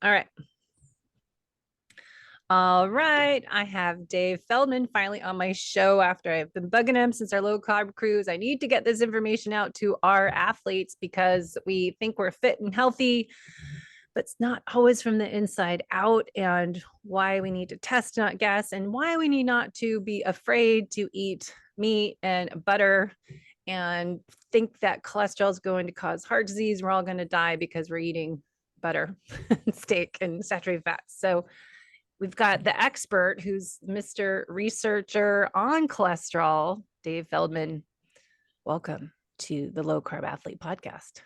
All right. All right. I have Dave Feldman finally on my show after I've been bugging him since our low carb cruise. I need to get this information out to our athletes because we think we're fit and healthy, but it's not always from the inside out, and why we need to test, not guess, and why we need not to be afraid to eat meat and butter and think that cholesterol is going to cause heart disease. We're all going to die because we're eating butter, steak, and saturated fats. So we've got the expert who's Mr. Researcher on cholesterol, Dave Feldman. Welcome to the Low Carb Athlete Podcast.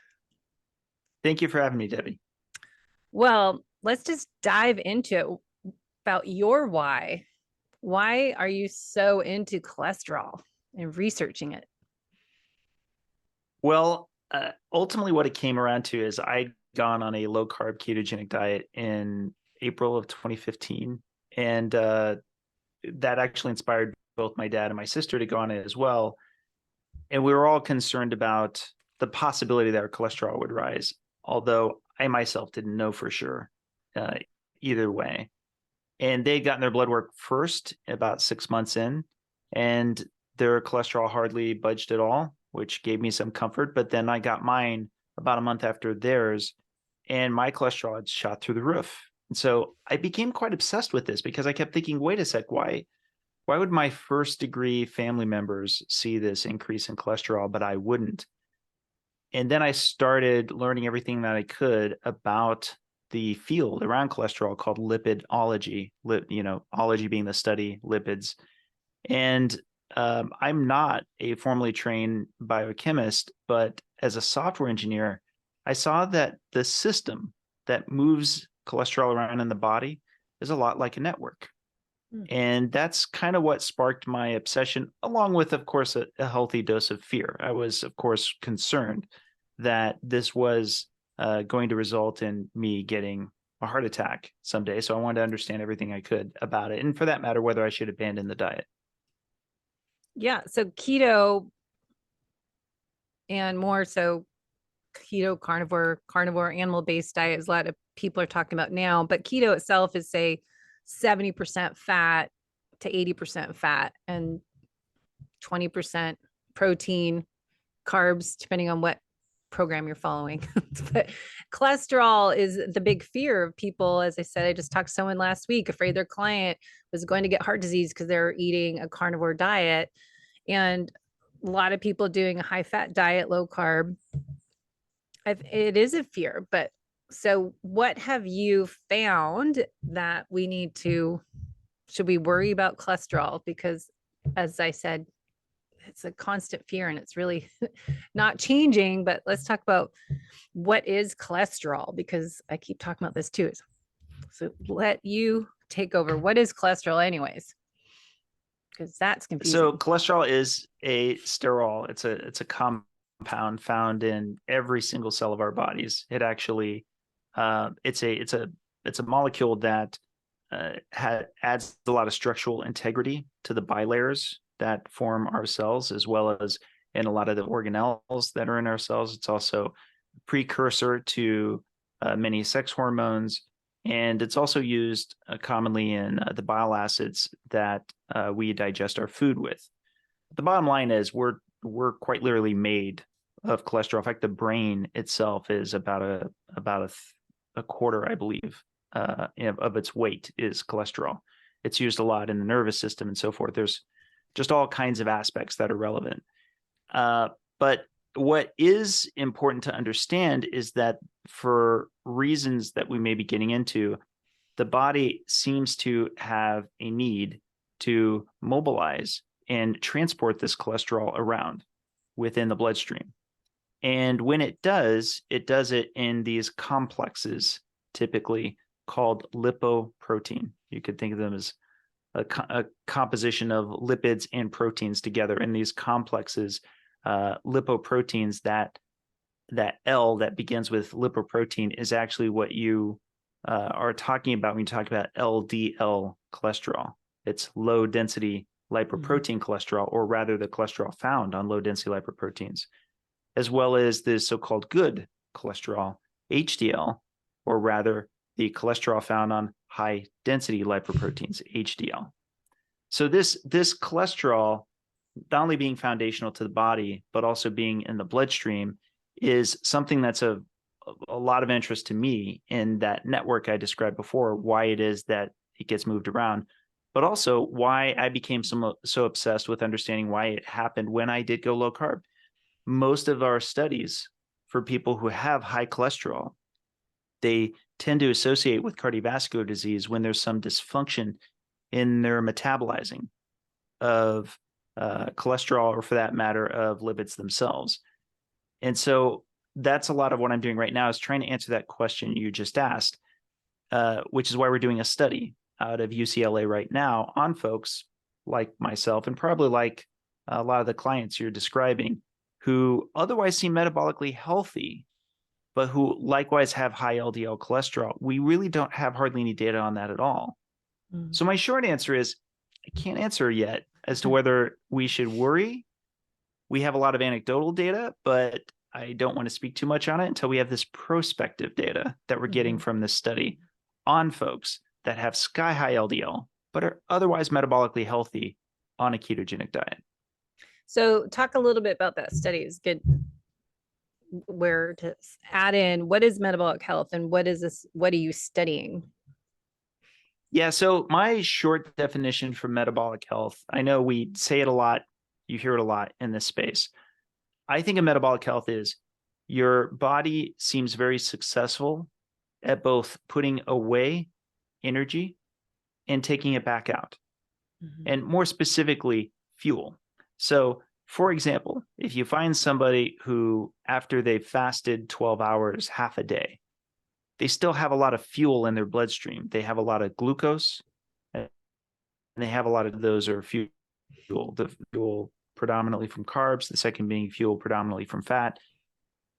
Thank you for having me, Debbie. Well, let's just dive into it about your why. Why are you so into cholesterol and researching it? Well, ultimately what it came around to is I'd gone on a low carb ketogenic diet in April of 2015. And that actually inspired both my dad and my sister to go on it as well. And we were all concerned about the possibility that our cholesterol would rise, although I myself didn't know for sure either way. And they'd gotten their blood work first about 6 months in, and their cholesterol hardly budged at all, which gave me some comfort. But then I got mine about a month after theirs, and my cholesterol had shot through the roof. And so I became quite obsessed with this because I kept thinking, wait a sec, why would my first degree family members see this increase in cholesterol, but I wouldn't? And then I started learning everything that I could about the field around cholesterol called lipidology, ology being the study, lipids. And I'm not a formally trained biochemist, but as a software engineer, I saw that the system that moves cholesterol around in the body is a lot like a network. And that's kind of what sparked my obsession, along with, of course, a healthy dose of fear. I was, of course, concerned that this was going to result in me getting a heart attack someday. So I wanted to understand everything I could about it. And for that matter, whether I should abandon the diet. Yeah. So keto, and more so keto, carnivore animal-based diet is a lot of people are talking about now, but keto itself is, say, 70% fat to 80% fat and 20% protein, carbs, depending on what program you're following. But cholesterol is the big fear of people. As I said, I just talked to someone last week, afraid their client was going to get heart disease because they're eating a carnivore diet. And a lot of people doing a high fat diet, low carb, it is a fear. But so what have you found that we need to, should we worry about cholesterol? Because as I said, it's a constant fear and it's really not changing. But let's talk about what is cholesterol, because I keep talking about this too. So let you take over. What is cholesterol anyways? Because that's confusing. So cholesterol is a sterol. It's a compound found in every single cell of our bodies. It actually it's a molecule that adds a lot of structural integrity to the bilayers that form our cells, as well as in a lot of the organelles that are in our cells. It's also a precursor to many sex hormones, and it's also used commonly in the bile acids that we digest our food with. The bottom line is we're quite literally made of cholesterol. In fact, the brain itself is about a quarter, I believe, of its weight is cholesterol. It's used a lot in the nervous system and so forth. There's just all kinds of aspects that are relevant. But what is important to understand is that for reasons that we may be getting into, the body seems to have a need to mobilize and transport this cholesterol around within the bloodstream. And when it does it in these complexes, typically called lipoprotein. You could think of them as a composition of lipids and proteins together. In these complexes, lipoproteins, that L that begins with lipoprotein is actually what you are talking about when you talk about LDL cholesterol. It's low density lipoprotein cholesterol, or rather the cholesterol found on low density lipoproteins, as well as the so-called good cholesterol, HDL, or rather the cholesterol found on high density lipoproteins, HDL. So this cholesterol, not only being foundational to the body, but also being in the bloodstream, is something that's a lot of interest to me in that network I described before, why it is that it gets moved around, but also why I became so obsessed with understanding why it happened when I did go low carb. Most of our studies for people who have high cholesterol, they tend to associate with cardiovascular disease when there's some dysfunction in their metabolizing of cholesterol, or for that matter, of lipids themselves. And so that's a lot of what I'm doing right now, is trying to answer that question you just asked, which is why we're doing a study out of UCLA right now on folks like myself, and probably like a lot of the clients you're describing, who otherwise seem metabolically healthy, but who likewise have high LDL cholesterol. We really don't have hardly any data on that at all. So my short answer is, I can't answer yet as to whether we should worry. We have a lot of anecdotal data, but I don't want to speak too much on it until we have this prospective data that we're getting from this study on folks that have sky high LDL, but are otherwise metabolically healthy on a ketogenic diet. So talk a little bit about that study. It's good where to add in, what is metabolic health and what is this? What are you studying? Yeah, so my short definition for metabolic health, I know we say it a lot, you hear it a lot in this space. I think of metabolic health is your body seems very successful at both putting away energy and taking it back out, and more specifically, fuel. So, for example, if you find somebody who, after they've fasted 12 hours, half a day, they still have a lot of fuel in their bloodstream. They have a lot of glucose, and they have a lot of those are fuel. The fuel predominantly from carbs, the second being fuel predominantly from fat.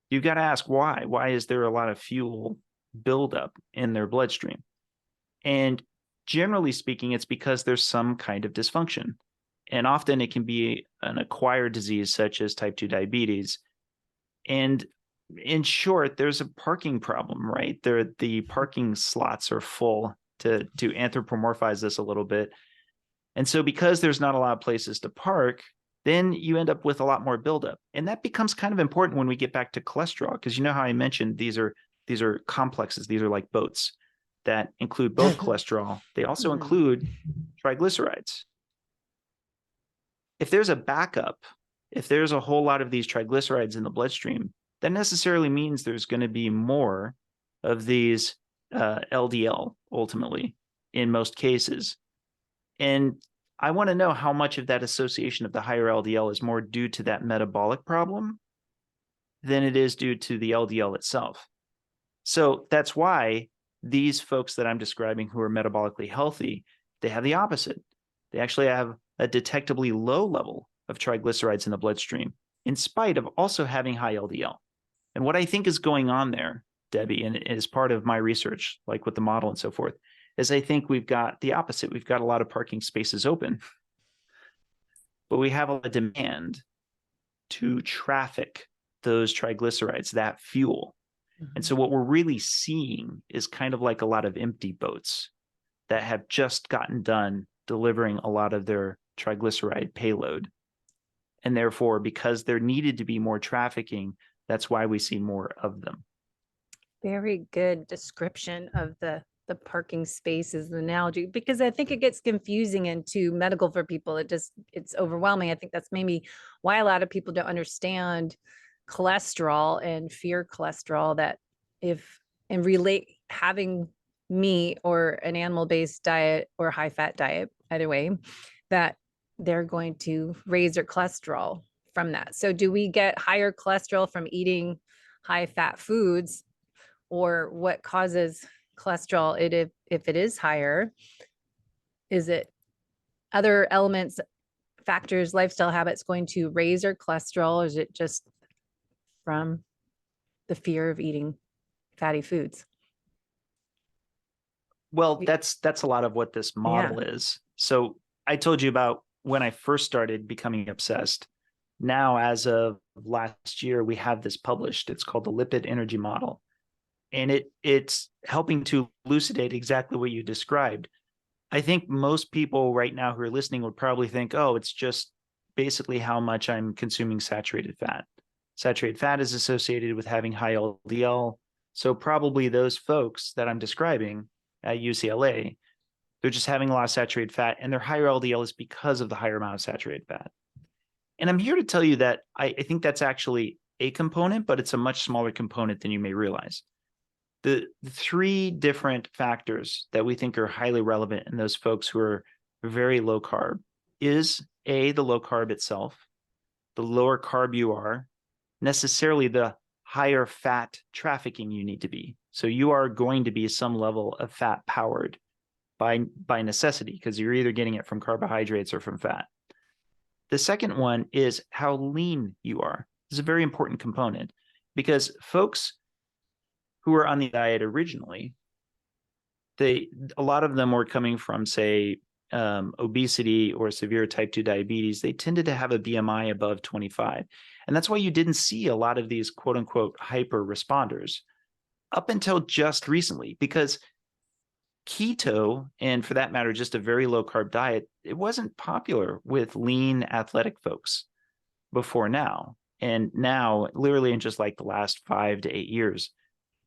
You've got to ask why. Why is there a lot of fuel buildup in their bloodstream? And generally speaking, it's because there's some kind of dysfunction. And often it can be an acquired disease such as type 2 diabetes. And in short, there's a parking problem, right? The parking slots are full, to anthropomorphize this a little bit. And so because there's not a lot of places to park, then you end up with a lot more buildup. And that becomes kind of important when we get back to cholesterol, because you know how I mentioned these are complexes. These are like boats that include both cholesterol. They also include triglycerides. If there's a backup, if there's a whole lot of these triglycerides in the bloodstream, that necessarily means there's going to be more of these LDL ultimately in most cases. And I want to know how much of that association of the higher LDL is more due to that metabolic problem than it is due to the LDL itself. So that's why these folks that I'm describing who are metabolically healthy, they have the opposite. They actually have a detectably low level of triglycerides in the bloodstream, in spite of also having high LDL. And what I think is going on there, Debbie, and as part of my research, like with the model and so forth, is I think we've got the opposite. We've got a lot of parking spaces open, but we have a demand to traffic those triglycerides, that fuel. And so what we're really seeing is kind of like a lot of empty boats that have just gotten done delivering a lot of their triglyceride payload. And therefore, because there needed to be more trafficking, that's why we see more of them. Very good description of the parking space is the analogy, because I think it gets confusing and too medical for people. It's overwhelming. I think that's maybe why a lot of people don't understand cholesterol and fear cholesterol, that if and relate having meat or an animal-based diet or high fat diet, either way, that they're going to raise their cholesterol from that. So do we get higher cholesterol from eating high fat foods, or what causes cholesterol if it is higher? Is it other elements, factors, lifestyle habits going to raise our cholesterol? Or is it just from the fear of eating fatty foods? Well, that's a lot of what this model is. So I told you about when I first started becoming obsessed. Now, as of last year, we have this published. It's called the lipid energy model. And it's helping to elucidate exactly what you described. I think most people right now who are listening would probably think, oh, it's just basically how much I'm consuming saturated fat. Saturated fat is associated with having high LDL. So probably those folks that I'm describing at UCLA, they're just having a lot of saturated fat, and their higher LDL is because of the higher amount of saturated fat. And I'm here to tell you that I think that's actually a component, but it's a much smaller component than you may realize. The three different factors that we think are highly relevant in those folks who are very low carb is A, the low carb itself, the lower carb you are, necessarily the higher fat trafficking you need to be. So you are going to be some level of fat powered by necessity, because you're either getting it from carbohydrates or from fat. The second one is how lean you are. This is a very important component, because folks who were on the diet originally, a lot of them were coming from, say, obesity or severe type 2 diabetes. They tended to have a BMI above 25. And that's why you didn't see a lot of these quote unquote hyper responders up until just recently, because keto, and for that matter, just a very low carb diet, it wasn't popular with lean athletic folks before now. And now, literally in just like the last 5 to 8 years,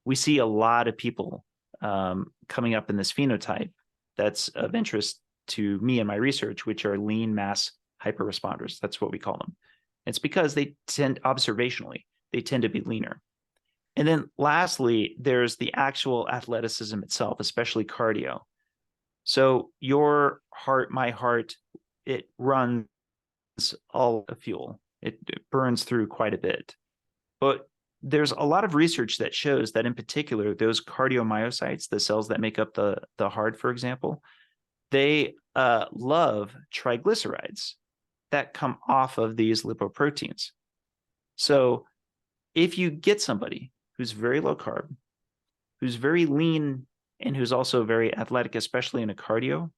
we see a lot of people coming up in this phenotype that's of interest to me and my research, which are lean mass hyperresponders. That's what we call them. It's because they tend, observationally, they tend to be leaner. And then lastly, there's the actual athleticism itself, especially cardio. So your heart, my heart, it runs all the fuel. It burns through quite a bit. But there's a lot of research that shows that in particular, those cardiomyocytes, the cells that make up the heart, for example, they love triglycerides that come off of these lipoproteins. So if you get somebody who's very low carb, who's very lean, and who's also very athletic, especially in a cardio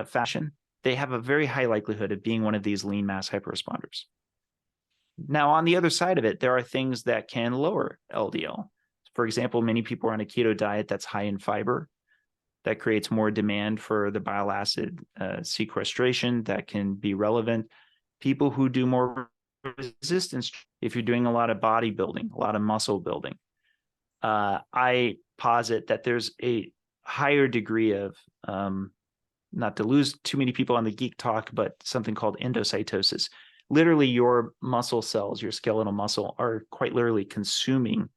fashion, they have a very high likelihood of being one of these lean mass hyperresponders. Now, on the other side of it, there are things that can lower LDL. For example, many people are on a keto diet that's high in fiber. That creates more demand for the bile acid sequestration that can be relevant. People who do more resistance, if you're doing a lot of bodybuilding, a lot of muscle building, I posit that there's a higher degree of, not to lose too many people on the geek talk, but something called endocytosis. Literally, your muscle cells, your skeletal muscle, are quite literally consuming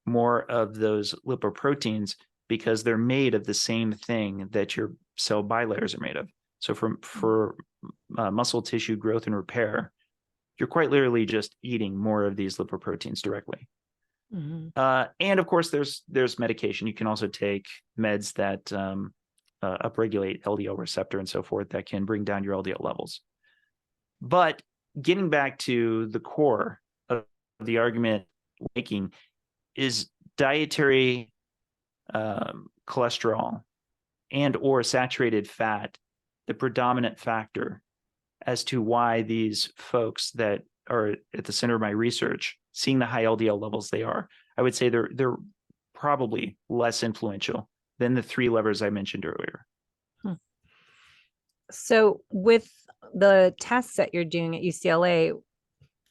more of those lipoproteins because they're made of the same thing that your cell bilayers are made of. So for muscle tissue growth and repair, you're quite literally just eating more of these lipoproteins directly. Mm-hmm. And of course, there's medication. You can also take meds that upregulate LDL receptor and so forth that can bring down your LDL levels. But getting back to the core of the argument making is dietary cholesterol and or saturated fat the predominant factor as to why these folks that are at the center of my research seeing the high LDL levels they are? I would say they're probably less influential than the three levers I mentioned earlier. So with the tests that you're doing at UCLA,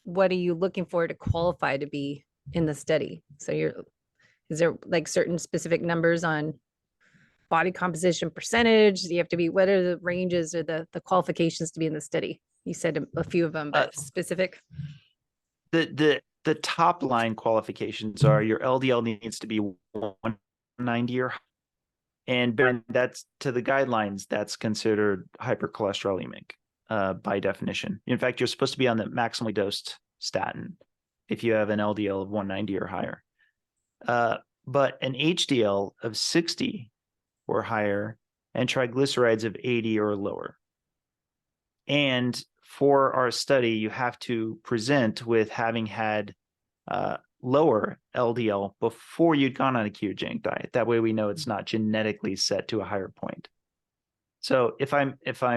what are you looking for to qualify to be in the study? So is there like certain specific numbers on body composition percentage? Do you have to be, what are the ranges or the qualifications to be in the study? You said a few of them, but specific. The top line qualifications are your LDL needs to be 190 or higher. And that's to the guidelines, that's considered hypercholesterolemic by definition. In fact, you're supposed to be on the maximally dosed statin if you have an LDL of 190 or higher. But an HDL of 60 or higher and triglycerides of 80 or lower. And for our study, you have to present with having had lower LDL before you'd gone on a ketogenic diet. That way we know it's not genetically set to a higher point. So if I'm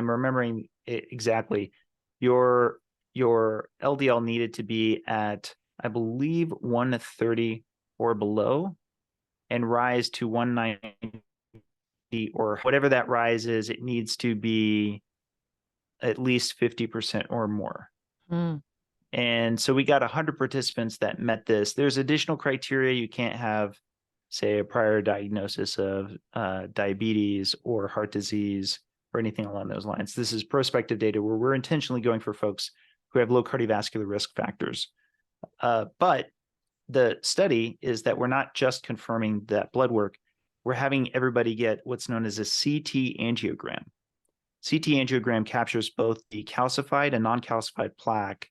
remembering it exactly, your LDL needed to be at, I believe, 130 or below and rise to 190 or whatever that rise is, it needs to be at least 50% or more. Mm. And so we got 100 participants that met this. There's additional criteria. You can't have, say, a prior diagnosis of diabetes or heart disease or anything along those lines. This is prospective data where we're intentionally going for folks who have low cardiovascular risk factors. But the study is that we're not just confirming that blood work. We're having everybody get what's known as a CT angiogram. CT angiogram captures both the calcified and non-calcified plaque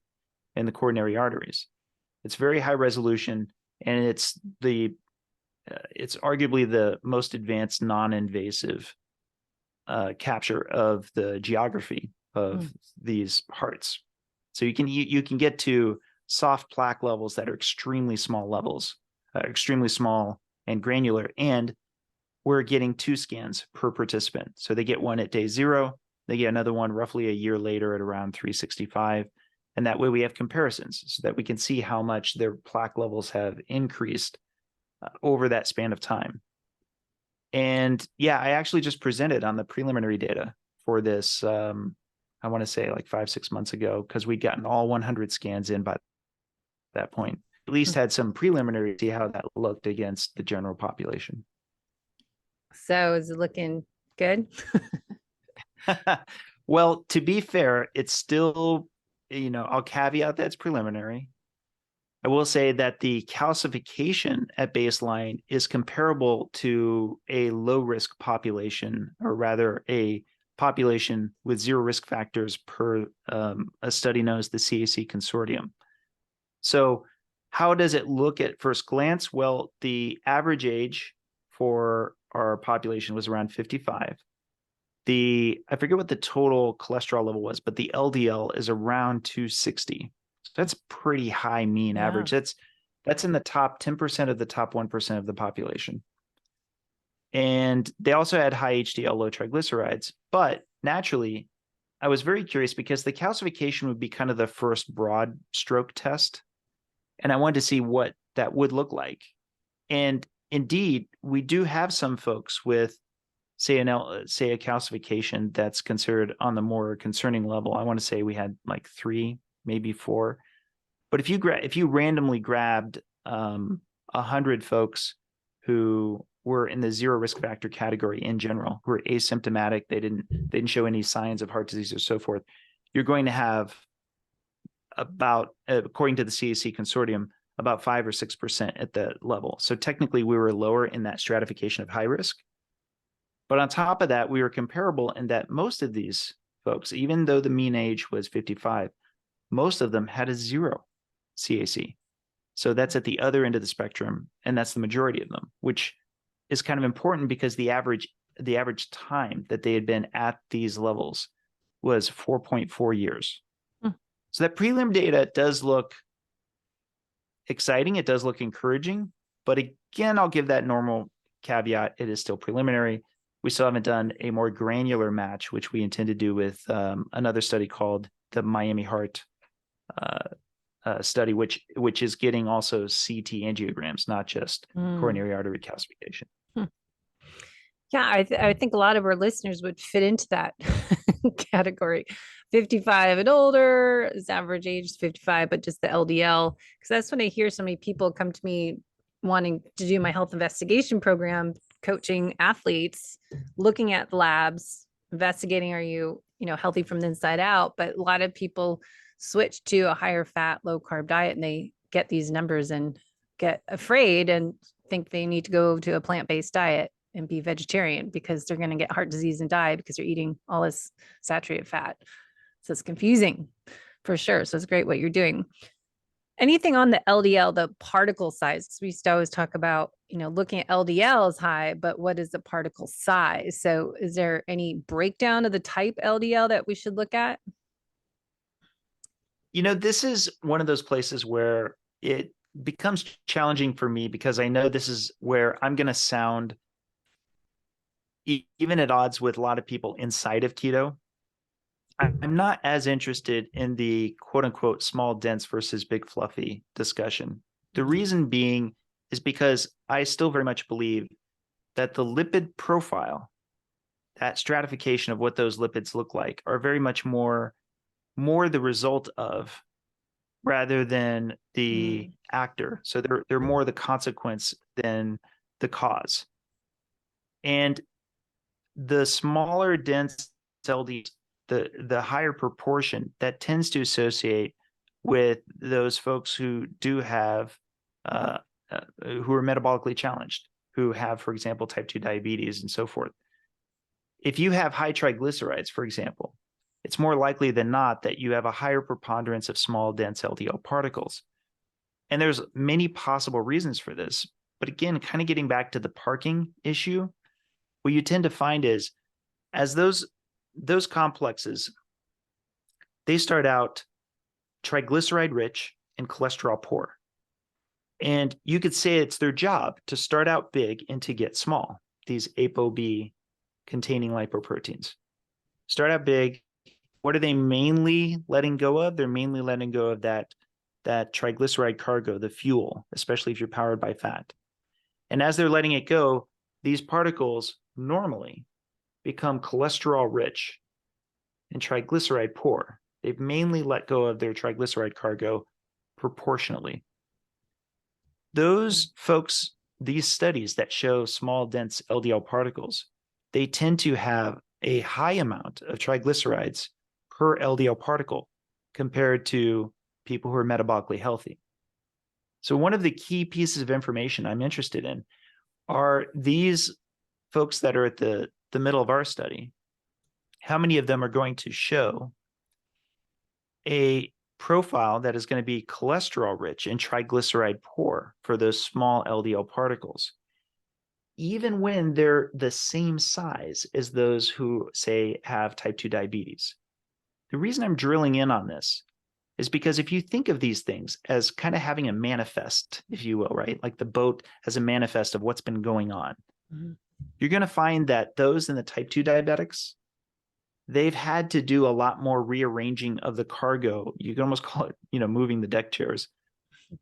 in the coronary arteries. It's very high resolution, and it's arguably the most advanced non-invasive capture of the geography of these hearts. So you can get to soft plaque levels that are extremely small levels, extremely small and granular, and we're getting 2 scans per participant. So they get one at day 0, they get another one roughly a year later at around 365. And that way we have comparisons so that we can see how much their plaque levels have increased over that span of time. And yeah, I actually just presented on the preliminary data for this, I want to say like 5-6 months ago, because we'd gotten all 100 scans in by that point. At least had some preliminary to see how that looked against the general population. So is it looking good? Well, to be fair, it's still, I'll caveat that's preliminary. I will say that the calcification at baseline is comparable to a low risk population, or rather a population with 0 risk factors per a study known as the CAC Consortium. So how does it look at first glance? Well, the average age for our population was around 55. I forget what the total cholesterol level was, but the LDL is around 260. So that's pretty high mean average. That's in the top 10% of the top 1% of the population. And they also had high HDL, low triglycerides. But naturally, I was very curious because the calcification would be kind of the first broad stroke test. And I wanted to see what that would look like. And indeed, we do have some folks with, say, a calcification that's considered on the more concerning level. I want to say we had like 3, maybe 4. But if you randomly grabbed 100 folks who were in the 0 risk factor category in general, who were asymptomatic, they didn't show any signs of heart disease or so forth, you're going to have about, according to the CAC Consortium, about 5 or 6% at that level. So technically we were lower in that stratification of high risk. But on top of that, we were comparable in that most of these folks, even though the mean age was 55, most of them had a 0 CAC. So that's at the other end of the spectrum, and that's the majority of them, which is kind of important because the average time that they had been at these levels was 4.4 years. So that prelim data does look exciting. It does look encouraging. But again, I'll give that normal caveat. It is still preliminary. We still haven't done a more granular match, which we intend to do with another study called the Miami Heart study, which is getting also CT angiograms, not just coronary artery calcification. Yeah, I think a lot of our listeners would fit into that category. 55 and older, his average age is 55, but just the LDL. Because that's when I hear so many people come to me wanting to do my health investigation program, coaching athletes, looking at labs, investigating, are you healthy from the inside out? But a lot of people switch to a higher fat, low carb diet, and they get these numbers and get afraid and think they need to go to a plant-based diet and be vegetarian because they're going to get heart disease and die because they're eating all this saturated fat. So it's confusing for sure. So it's great what you're doing. Anything on the LDL, the particle size? We used to always talk about, looking at LDL is high, but what is the particle size? So is there any breakdown of the type LDL that we should look at? This is one of those places where it becomes challenging for me because I know this is where I'm going to sound even at odds with a lot of people inside of keto. I'm not as interested in the quote unquote small dense versus big fluffy discussion. The reason being is because I still very much believe that the lipid profile, that stratification of what those lipids look like, are very much more the result of rather than the actor. So they're more the consequence than the cause. And the smaller dense LDLs, the higher proportion that tends to associate with those folks who do have who are metabolically challenged, who have, for example, type 2 diabetes and so forth. If you have high triglycerides, for example, it's more likely than not that you have a higher preponderance of small, dense LDL particles. And there's many possible reasons for this. But again, kind of getting back to the parking issue, what you tend to find is as those complexes, they start out triglyceride rich and cholesterol poor. And you could say it's their job to start out big and to get small, these ApoB containing lipoproteins. Start out big. What are they mainly letting go of? They're mainly letting go of that triglyceride cargo, the fuel, especially if you're powered by fat. And as they're letting it go, these particles normally become cholesterol rich and triglyceride poor. They've mainly let go of their triglyceride cargo proportionately. Those folks, these studies that show small, dense LDL particles, they tend to have a high amount of triglycerides per LDL particle compared to people who are metabolically healthy. So one of the key pieces of information I'm interested in are these folks that are at the middle of our study. How many of them are going to show a profile that is going to be cholesterol rich and triglyceride poor for those small LDL particles, even when they're the same size as those who, say, have type 2 diabetes? The reason I'm drilling in on this is because if you think of these things as kind of having a manifest, if you will, right? Like the boat has a manifest of what's been going on. You're going to find that those in the type 2 diabetics, they've had to do a lot more rearranging of the cargo. You can almost call it, moving the deck chairs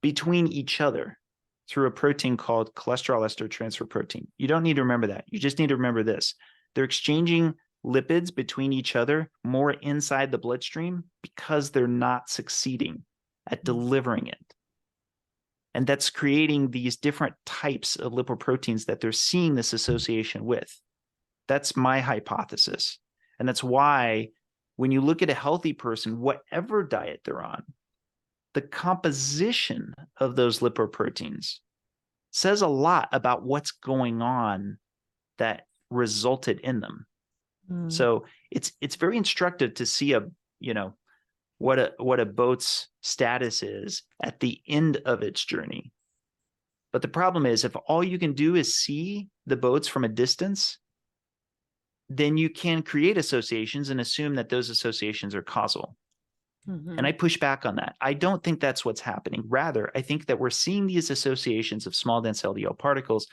between each other through a protein called cholesterol ester transfer protein. You don't need to remember that. You just need to remember this. They're exchanging lipids between each other more inside the bloodstream because they're not succeeding at delivering it. And that's creating these different types of lipoproteins that they're seeing this association with. That's my hypothesis. And that's why when you look at a healthy person, whatever diet they're on, the composition of those lipoproteins says a lot about what's going on that resulted in them. So it's very instructive to see what a boat's status is at the end of its journey. But the problem is, if all you can do is see the boats from a distance, then you can create associations and assume that those associations are causal. And I push back on that. I don't think that's what's happening. Rather, I think that we're seeing these associations of small, dense LDL particles,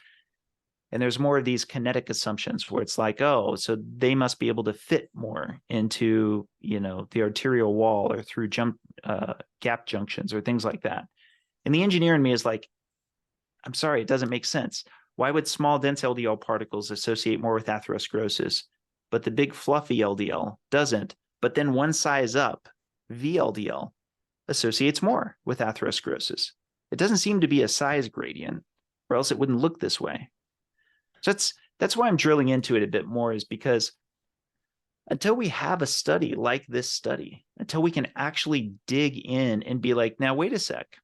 and there's more of these kinetic assumptions where it's like, oh, so they must be able to fit more into, the arterial wall or through gap junctions or things like that. And the engineer in me is like, I'm sorry, it doesn't make sense. Why would small, dense LDL particles associate more with atherosclerosis, but the big fluffy LDL doesn't? But then one size up, VLDL, associates more with atherosclerosis. It doesn't seem to be a size gradient, or else it wouldn't look this way. So that's why I'm drilling into it a bit more, is because until we have a study like this study, until we can actually dig in and be like, now, wait a sec.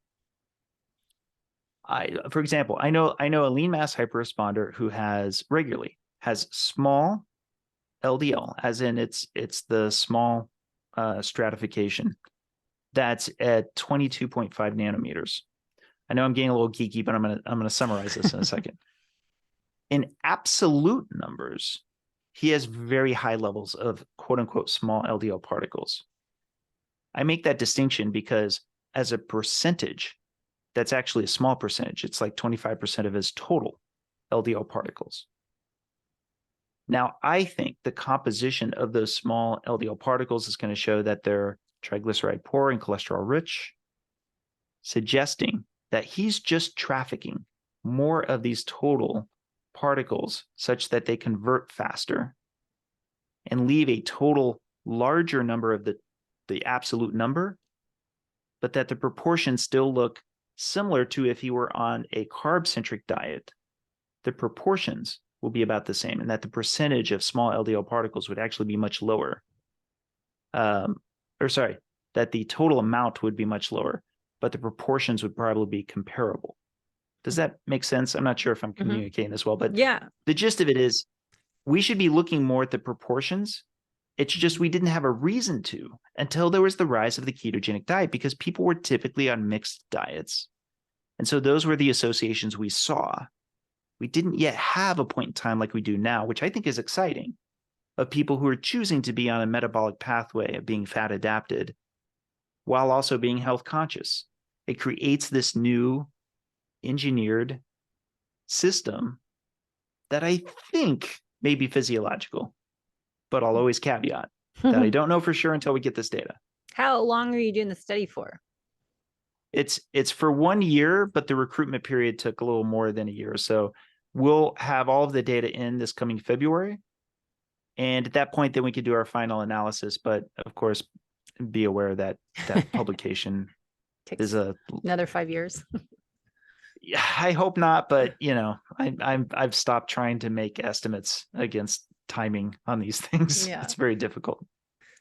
For example, I know a lean mass hyperresponder who has small LDL, as in it's the small stratification that's at 22.5 nanometers. I know I'm getting a little geeky, but I'm gonna summarize this in a second. In absolute numbers, he has very high levels of quote unquote small LDL particles. I make that distinction because as a percentage, that's actually a small percentage. It's like 25% of his total LDL particles. Now, I think the composition of those small LDL particles is going to show that they're triglyceride poor and cholesterol rich, suggesting that he's just trafficking more of these total particles such that they convert faster and leave a total larger number of the absolute number, but that the proportions still look similar to if you were on a carb-centric diet, the proportions will be about the same, and that the percentage of small LDL particles would actually be much lower. That the total amount would be much lower, but the proportions would probably be comparable. Does that make sense? I'm not sure if I'm communicating this well, but yeah, the gist of it is we should be looking more at the proportions. It's just we didn't have a reason to until there was the rise of the ketogenic diet, because people were typically on mixed diets. And so those were the associations we saw. We didn't yet have a point in time like we do now, which I think is exciting, of people who are choosing to be on a metabolic pathway of being fat adapted while also being health conscious. It creates this new engineered system that I think may be physiological, but I'll always caveat that I don't know for sure until we get this data. How long are you doing the study for? It's for 1 year, but the recruitment period took a little more than a year. So we'll have all of the data in this coming February. And at that point, then we could do our final analysis. But of course, be aware that that publication Takes is another 5 years. Yeah, I hope not, but I've stopped trying to make estimates against timing on these things. Yeah. It's very difficult.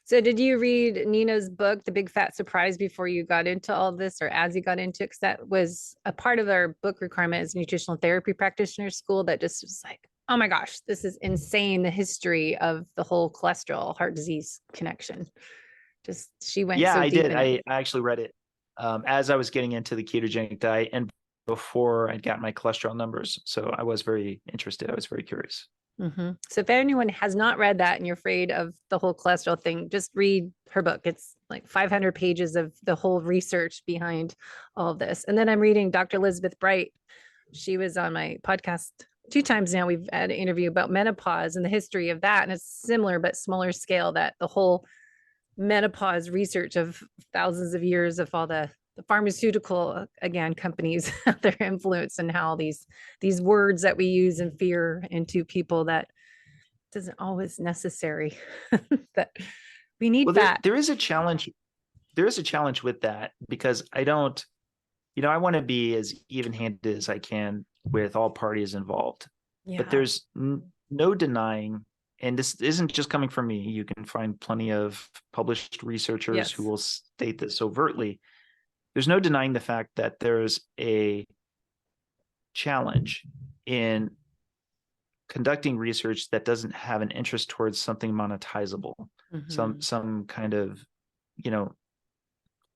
So did you read Nina's book, The Big Fat Surprise, before you got into all this, or as you got into it? Because that was a part of our book requirement as nutritional therapy practitioner school that just was like, oh my gosh, this is insane. The history of the whole cholesterol, heart disease connection. Just, she went Yeah, so I deep did. in it. I actually read it as I was getting into the ketogenic diet and before I got my cholesterol numbers. So I was very interested. I was very curious. So if anyone has not read that and you're afraid of the whole cholesterol thing, just read her book. It's like 500 pages of the whole research behind all of this. And then I'm reading Dr. Elizabeth Bright. She was on my podcast 2 times now. We've had an interview about menopause and the history of that. And it's similar, but smaller scale, that the whole menopause research of thousands of years of all the pharmaceutical, again, companies, their influence, and how these words that we use in fear into people that isn't always necessary. That we need fat. There is a challenge. There is a challenge with that, because I don't, I want to be as even-handed as I can with all parties involved. Yeah. But there's no denying, and this isn't just coming from me. You can find plenty of published researchers who will state this overtly. There's no denying the fact that there's a challenge in conducting research that doesn't have an interest towards something monetizable, some kind of,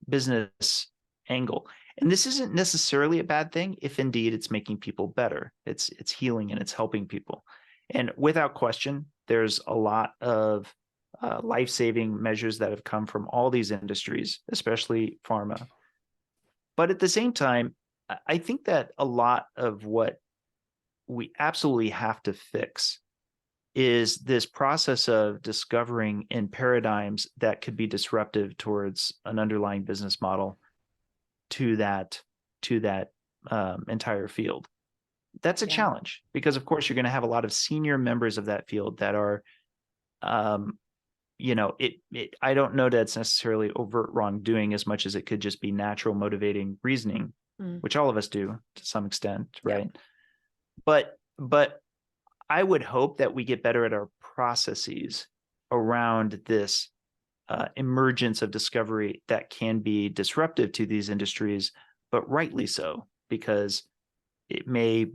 business angle. And this isn't necessarily a bad thing if indeed it's making people better. It's healing and it's helping people. And without question, there's a lot of life-saving measures that have come from all these industries, especially pharma. But at the same time, I think that a lot of what we absolutely have to fix is this process of discovering in paradigms that could be disruptive towards an underlying business model to that entire field. That's a challenge, because of course you're going to have a lot of senior members of that field that are, I don't know that it's necessarily overt wrongdoing as much as it could just be natural motivating reasoning, which all of us do to some extent, right? But I would hope that we get better at our processes around this emergence of discovery that can be disruptive to these industries, but rightly so, because it may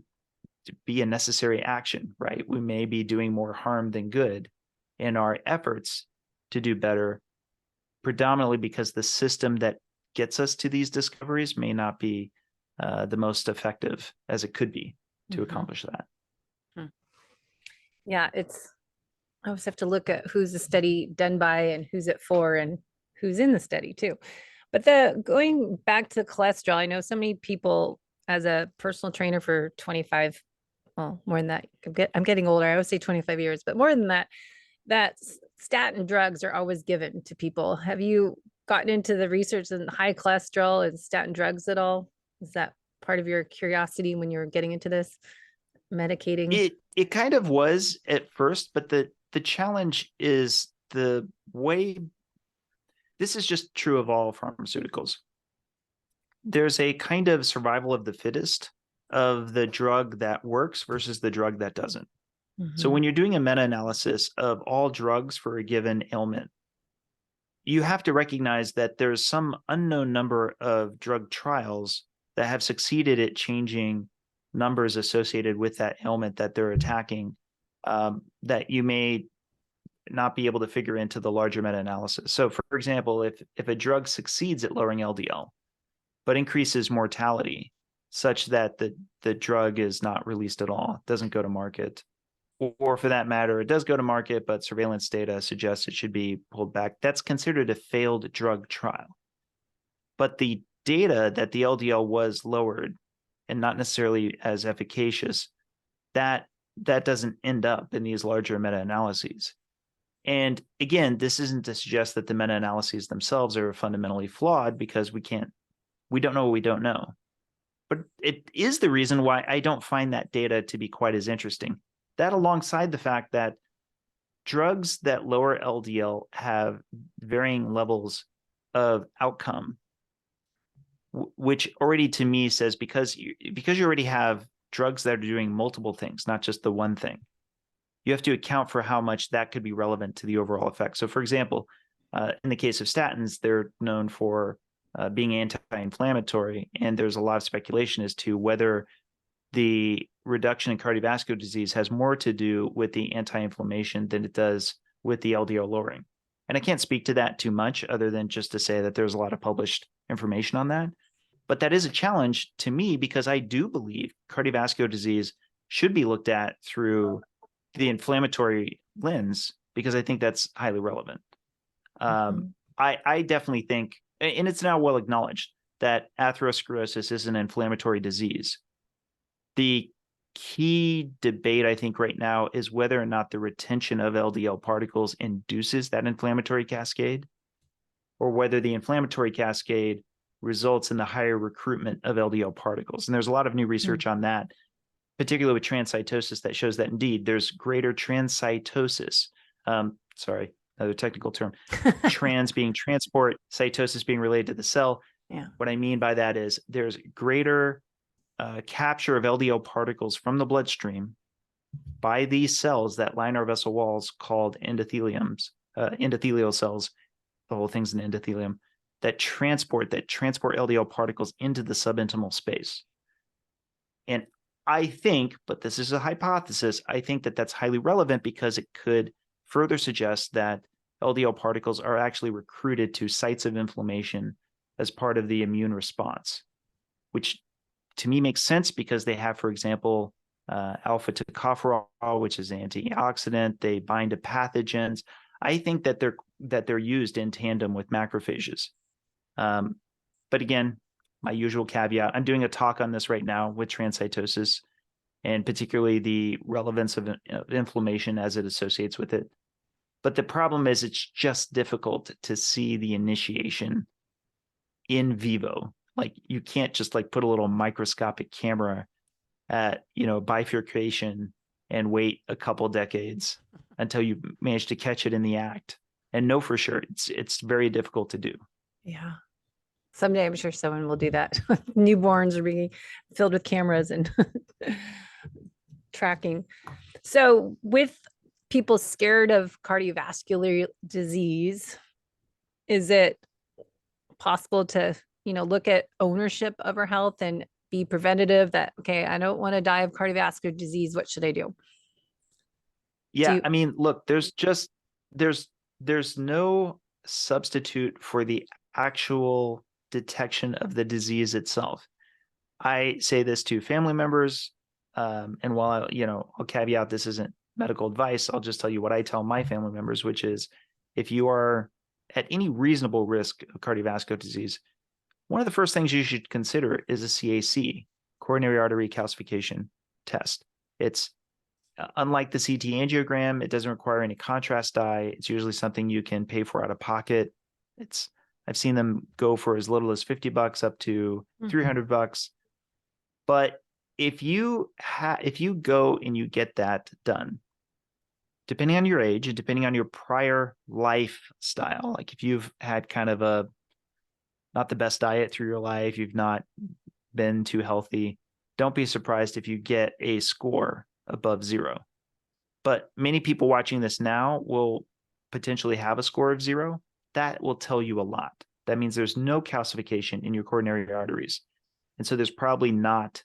be a necessary action, right? We may be doing more harm than good in our efforts to do better, predominantly because the system that gets us to these discoveries may not be the most effective as it could be to accomplish that. Yeah, I always have to look at who's the study done by and who's it for and who's in the study too. But going back to cholesterol, I know so many people, as a personal trainer for 25, well, more than that, I'm getting older. I always say 25 years, but more than that statin drugs are always given to people. Have you gotten into the research in high cholesterol and statin drugs at all? Is that part of your curiosity when you were getting into this medicating? It kind of was at first, but the challenge is the way. This is just true of all pharmaceuticals. There's a kind of survival of the fittest of the drug that works versus the drug that doesn't. So when you're doing a meta-analysis of all drugs for a given ailment, you have to recognize that there's some unknown number of drug trials that have succeeded at changing numbers associated with that ailment that they're attacking, that you may not be able to figure into the larger meta-analysis. So for example, if a drug succeeds at lowering LDL, but increases mortality such that the drug is not released at all, doesn't go to market, or for that matter, it does go to market, but surveillance data suggests it should be pulled back, that's considered a failed drug trial. But the data that the LDL was lowered and not necessarily as efficacious, that doesn't end up in these larger meta-analyses. And again, this isn't to suggest that the meta-analyses themselves are fundamentally flawed, because we don't know what we don't know. But it is the reason why I don't find that data to be quite as interesting. That, alongside the fact that drugs that lower LDL have varying levels of outcome, which already to me says because you already have drugs that are doing multiple things, not just the one thing, you have to account for how much that could be relevant to the overall effect. So for example, in the case of statins, they're known for being anti-inflammatory, and there's a lot of speculation as to whether the reduction in cardiovascular disease has more to do with the anti-inflammation than it does with the LDL lowering. And I can't speak to that too much other than just to say that there's a lot of published information on that. But that is a challenge to me, because I do believe cardiovascular disease should be looked at through the inflammatory lens, because I think that's highly relevant. I definitely think, and it's now well acknowledged, that atherosclerosis is an inflammatory disease. The key debate, I think, right now is whether or not the retention of LDL particles induces that inflammatory cascade, or whether the inflammatory cascade results in the higher recruitment of LDL particles. And there's a lot of new research on that, particularly with transcytosis, that shows that indeed there's greater transcytosis. Sorry, another technical term. Trans being transport, cytosis being related to the cell. Yeah. What I mean by that is there's greater capture of LDL particles from the bloodstream by these cells that line our vessel walls, called endotheliums, endothelial cells. The whole thing's an endothelium, that transport LDL particles into the subintimal space. And I think, but this is a hypothesis, I think that that's highly relevant, because it could further suggest that LDL particles are actually recruited to sites of inflammation as part of the immune response, which to me makes sense, because they have, for example, alpha tocopherol, which is an antioxidant. They bind to pathogens. I think that they're used in tandem with macrophages. But again, my usual caveat, I'm doing a talk on this right now with transcytosis, and particularly the relevance of inflammation as it associates with it. But the problem is it's just difficult to see the initiation in vivo. Like, you can't just like put a little microscopic camera at, bifurcation and wait a couple decades until you manage to catch it in the act and know for sure. It's very difficult to do. Yeah. Someday I'm sure someone will do that. Newborns are being filled with cameras and tracking. So with people scared of cardiovascular disease, is it possible to, look at ownership of our health and be preventative, that, okay, I don't want to die of cardiovascular disease. What should I do? Yeah. I mean, look, there's no substitute for the actual detection of the disease itself. I say this to family members, and while I'll caveat this isn't medical advice, I'll just tell you what I tell my family members, which is, if you are at any reasonable risk of cardiovascular disease, one of the first things you should consider is a CAC, coronary artery calcification test. It's unlike the CT angiogram, it doesn't require any contrast dye. It's usually something you can pay for out of pocket. I've seen them go for as little as $50 up to $300. But if you go and you get that done, depending on your age and depending on your prior lifestyle, like if you've had kind of a not the best diet through your life, you've not been too healthy, don't be surprised if you get a score above 0. But many people watching this now will potentially have a score of 0. That will tell you a lot. That means there's no calcification in your coronary arteries. And so there's probably not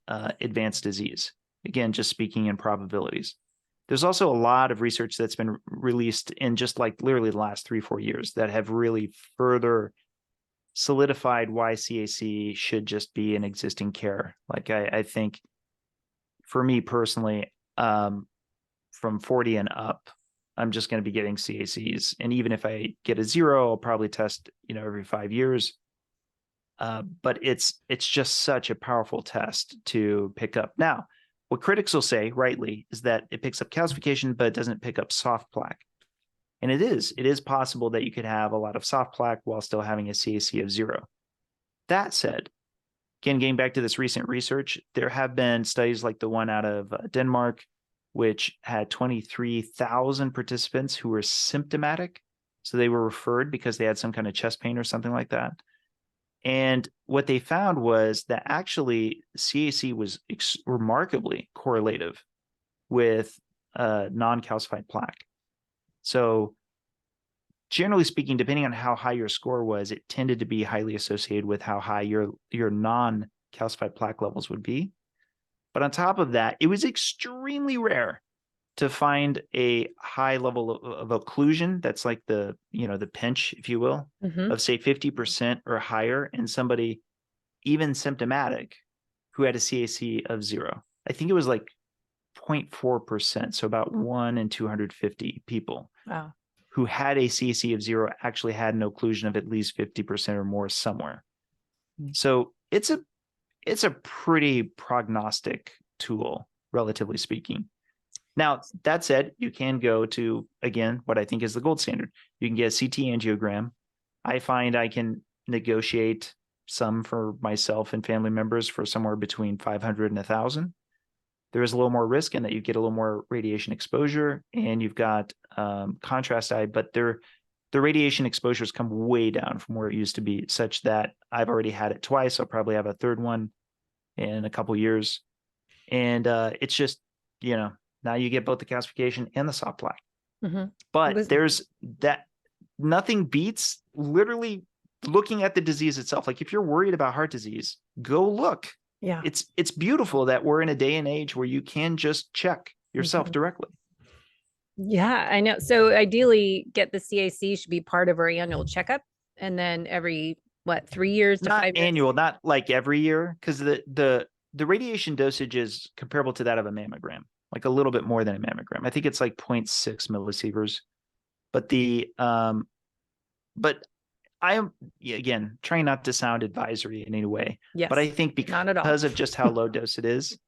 advanced disease. Again, just speaking in probabilities. There's also a lot of research that's been released in just like literally the last 3-4 years that have really further solidified why CAC should just be an existing care. Like I think for me personally, from 40 and up, I'm just going to be getting CACs. And even if I get a 0, I'll probably test, every 5 years. But it's just such a powerful test to pick up. Now, what critics will say, rightly, is that it picks up calcification, but it doesn't pick up soft plaque. And it is possible that you could have a lot of soft plaque while still having a CAC of 0. That said, again, getting back to this recent research, there have been studies like the one out of Denmark, which had 23,000 participants who were symptomatic. So they were referred because they had some kind of chest pain or something like that. And what they found was that actually CAC was remarkably correlative with non-calcified plaque. So generally speaking, depending on how high your score was, it tended to be highly associated with how high your non-calcified plaque levels would be. But on top of that, it was extremely rare to find a high level of occlusion. That's like the pinch, if you will, of say 50% or higher in somebody even symptomatic who had a CAC of 0. I think it was like 0.4%. So about 1 in 250 people who had a CAC of 0 actually had an occlusion of at least 50% or more somewhere. So it's a pretty prognostic tool, relatively speaking. Now, that said, you can go to, again, what I think is the gold standard. You can get a CT angiogram. I find I can negotiate some for myself and family members for somewhere between 500 and 1,000. There is a little more risk in that you get a little more radiation exposure and you've got contrast eye, but the radiation exposures come way down from where it used to be, such that I've already had it twice. I'll probably have a third one in a couple years. And it's just, now you get both the calcification and the soft plaque. But there's that, nothing beats literally looking at the disease itself. Like if you're worried about heart disease, go look. Yeah. It's beautiful that we're in a day and age where you can just check yourself directly. Yeah, I know. So ideally get the CAC should be part of our annual checkup. And then every 3 years to not 5 years? Annual, not like every year. Cause the radiation dosage is comparable to that of a mammogram, like a little bit more than a mammogram. I think it's like 0.6 millisieverts. But I am, again, trying not to sound advisory in any way, but I think because of just how low dose it is,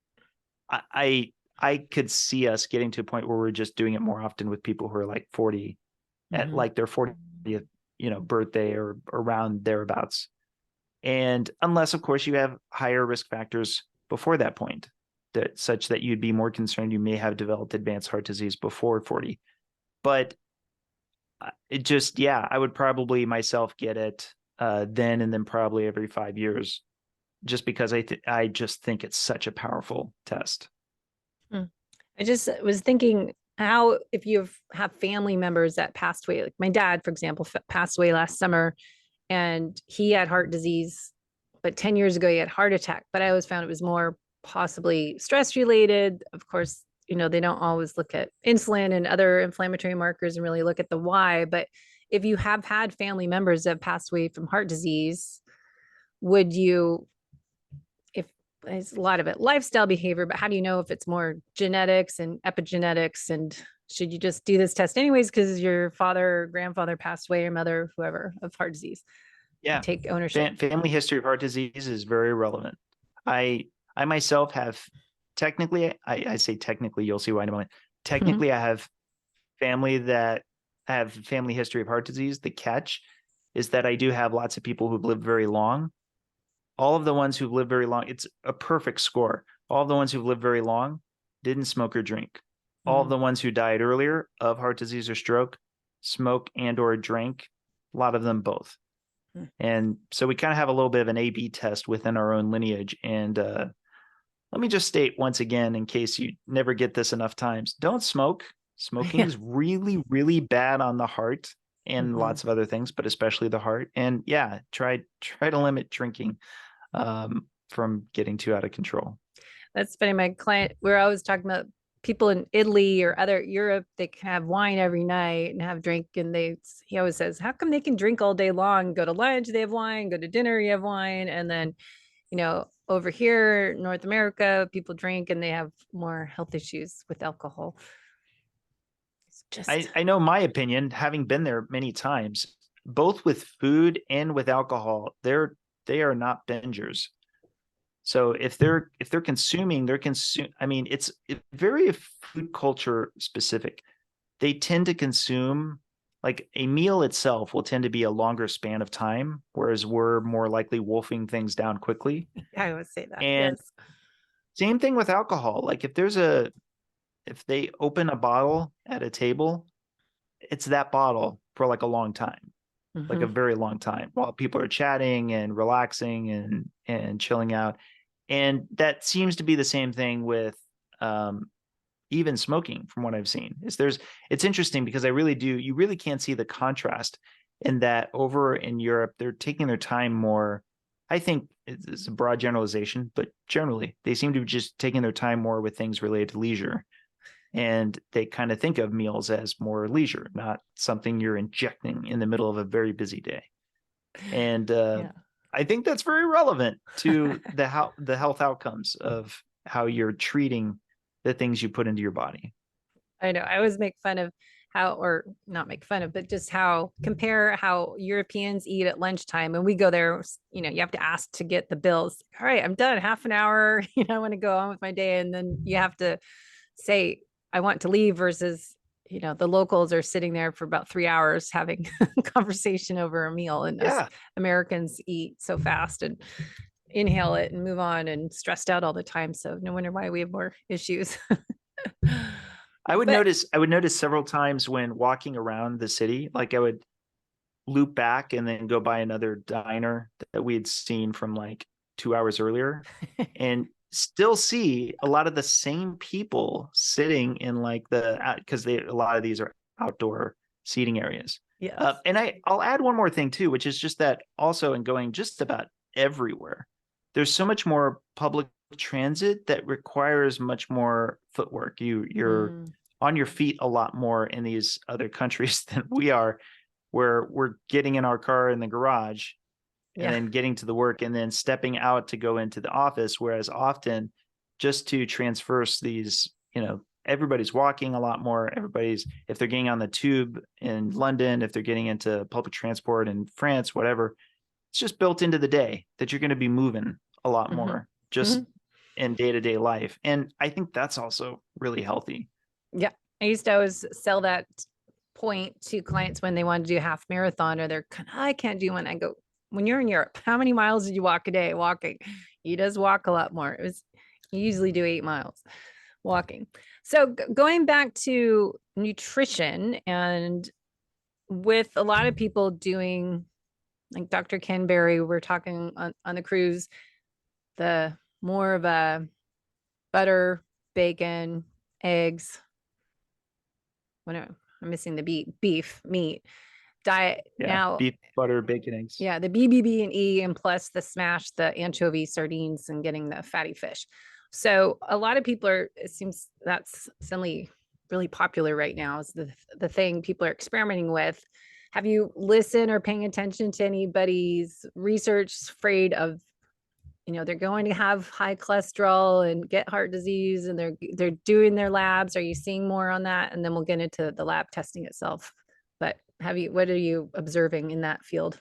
I could see us getting to a point where we're just doing it more often with people who are like 40 at like their 40th, birthday or around thereabouts. And unless, of course, you have higher risk factors before that point, such that you'd be more concerned you may have developed advanced heart disease before 40. But it just, I would probably myself get it then and then probably every 5 years, just because I just think it's such a powerful test. I just was thinking how, if you have family members that passed away, like my dad, for example, passed away last summer and he had heart disease, but 10 years ago he had heart attack, but I always found it was more possibly stress related. Of course, they don't always look at insulin and other inflammatory markers and really look at the why. But if you have had family members that have passed away from heart disease, would you, if it's a lot of it lifestyle behavior, but how do you know if it's more genetics and epigenetics? And should you just do this test anyways because your father or grandfather passed away, or mother, whoever, of heart disease? Yeah. Take ownership. Family history of heart disease is very relevant. I myself have technically, I say technically, you'll see why in a moment. Technically, I have family that have family history of heart disease. The catch is that I do have lots of people who've lived very long. all of the ones who've lived very long, it's a perfect score. All of the ones who've lived very long didn't smoke or drink. All of the ones who died earlier of heart disease or stroke, smoke and or drank, a lot of them both. And so we kind of have a little bit of an A/B test within our own lineage. And let me just state once again, in case you never get this enough times, don't smoke. Smoking is really, really bad on the heart and lots of other things, but especially the heart. And yeah, try to limit drinking from getting too out of control. That's funny. My client, we're always talking about people in Italy or other Europe, they can have wine every night and have drink. And he always says, how come they can drink all day long? Go to lunch, they have wine, go to dinner, you have wine. And then, over here, North America, people drink and they have more health issues with alcohol. It's just, I know my opinion, having been there many times, both with food and with alcohol, they are not bingers. So if they're consuming, I mean, it's very food culture specific. They tend to consume, like a meal itself will tend to be a longer span of time, whereas we're more likely wolfing things down quickly. I would say that. And yes. same thing with alcohol. Like if they open a bottle at a table, it's that bottle for like a long time. Like a very long time while people are chatting and relaxing and chilling out. And that seems to be the same thing with even smoking from what I've seen. It's interesting because you really can't see the contrast in that over in Europe, they're taking their time more. I think it's a broad generalization, but generally they seem to be just taking their time more with things related to leisure. And they kind of think of meals as more leisure, not something you're injecting in the middle of a very busy day. And I think that's very relevant to the health outcomes of how you're treating the things you put into your body. I know. I always make fun of or not make fun of, but just compare how Europeans eat at lunchtime. And we go there, you have to ask to get the bills. All right, I'm done. Half an hour, I want to go on with my day. And then you have to say, I want to leave versus, the locals are sitting there for about 3 hours having a conversation over a meal. And us Americans eat so fast and inhale it and move on and stressed out all the time. So no wonder why we have more issues. I would notice several times when walking around the city, like I would loop back and then go by another diner that we had seen from like 2 hours earlier and still see a lot of the same people sitting in like because a lot of these are outdoor seating areas. Yeah. And I'll add one more thing too, which is just that also in going just about everywhere, there's so much more public transit that requires much more footwork. You're on your feet a lot more in these other countries than we are, where we're getting in our car in the garage and then getting to the work and then stepping out to go into the office. Whereas often just to transverse these, everybody's walking a lot more. If they're getting on the tube in London, if they're getting into public transport in France, whatever, it's just built into the day that you're going to be moving a lot more just in day-to-day life. And I think that's also really healthy. Yeah. I used to always sell that point to clients when they want to do a half marathon or they're I can't do one. I go, when you're in Europe, how many miles did you walk a day walking? He does walk a lot more. You usually do 8 miles walking. So going back to nutrition, and with a lot of people doing, like Dr. Ken Berry, we're talking on the cruise, the more of a butter, bacon, eggs. I'm missing the beef, meat diet now. Beef, butter, bacon, eggs. Yeah, the BBB and E, and plus the smash, the anchovy, sardines, and getting the fatty fish. So a lot of people it seems that's suddenly really popular right now, is the thing people are experimenting with. Have you listened or paying attention to anybody's research afraid of, they're going to have high cholesterol and get heart disease, and they're doing their labs? Are you seeing more on that? And then we'll get into the lab testing itself. But what are you observing in that field